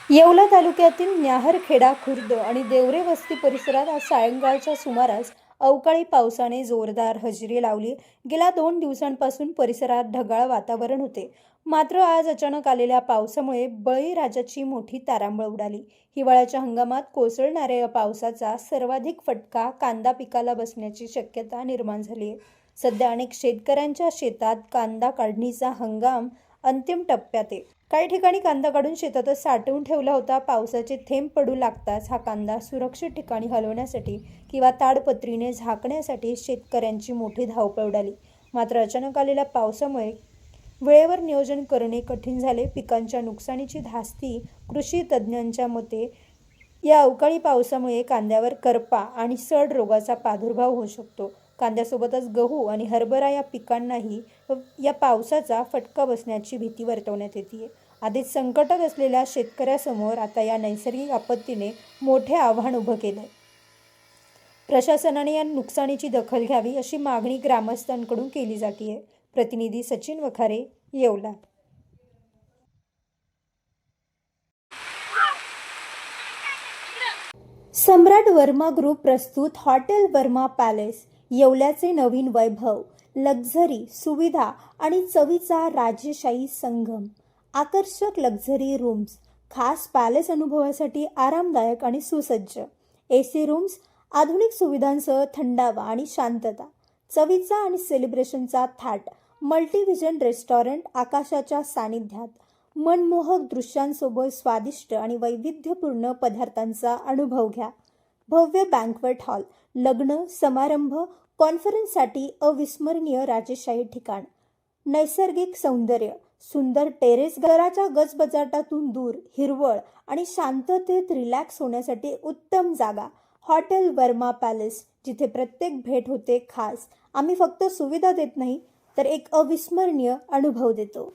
येवला तालुक्यातील न्याहरखेडा खुर्द आणि देवरे वस्ती परिसरात आज सायंकाळच्या सुमारास अवकाळी पावसाने जोरदार हजेरी लावली। गेल्या 2 दिवसांपासून परिसरात ढगाळ वातावरण होते, मात्र आज अचानक आलेल्या पावसामुळे बळीराजाची मोठी तारांबळ उडाली। हिवाळ्याच्या हंगामात कोसळणाऱ्या या पावसाचा सर्वाधिक फटका कांदा पिकाला बसण्याची शक्यता निर्माण झाली आहे। सध्या अनेक शेतकऱ्यांच्या शेतात कांदा काढणीचा हंगाम अंतिम टप्प्यात आहे। काही ठिकाणी कांदा काढून शेतातच साठवून ठेवला होता। पावसाचे थेंब पडू लागताच हा कांदा सुरक्षित ठिकाणी हलवण्यासाठी किंवा ताडपत्रीने झाकण्यासाठी शेतकऱ्यांची मोठी धावपळ उडाली। मात्र अचानक आलेल्या पावसामुळे वेळेवर नियोजन करणे कठीण झाले। पिकांच्या नुकसानीची धास्ती कृषी तज्ज्ञांच्या मते या अवकाळी पावसामुळे कांद्यावर करपा आणि सड रोगाचा प्रादुर्भाव होऊ शकतो। कांद्यासोबतच गहू आणि हरभरा या पिकांनाही या पावसाचा फटका बसण्याची भीती वर्तवण्यात येते। आधीच संकटात असलेल्या शेतकऱ्यासमोर आता या नैसर्गिक आपत्तीने मोठे आव्हान उभं केलंय। प्रशासनाने या नुकसानीची दखल घ्यावी अशी मागणी ग्रामस्थांकडून केली जाते। प्रतिनिधी सचिन वखारे, येवला। सम्राट वर्मा ग्रुप प्रस्तुत हॉटेल वर्मा पॅलेस, येवल्याचे नवीन वैभव, लक्झरी सुविधा आणि चवीचा राजेशाही संगम। आकर्षक लक्झरी रूम्स, खास पॅलेस अनुभवासाठी आरामदायक आणि सुसज्ज एसी रूम्स, आधुनिक सुविधांसह थंडावा आणि शांतता। चवीचा आणि सेलिब्रेशनचा थाट, मल्टीव्हिजन रेस्टॉरंट आकाशाच्या सानिध्यात, मनमोहक दृश्यांसोबत स्वादिष्ट आणि वैविध्यपूर्ण पदार्थांचा अनुभव घ्या। भव्य बँक्वेट हॉल, लग्न समारंभ, कॉन्फरन्ससाठी अविस्मरणीय राजेशाही ठिकाण। नैसर्गिक सौंदर्य, सुंदर टेरेस, घराच्या गजबजाटातून दूर, हिरवळ आणि शांततेत रिलॅक्स होण्यासाठी उत्तम जागा। हॉटेल वर्मा पॅलेस, जिथे प्रत्येक भेट होते खास। आम्ही फक्त सुविधा देत नाही तर एक अविस्मरणीय अनुभव देतो।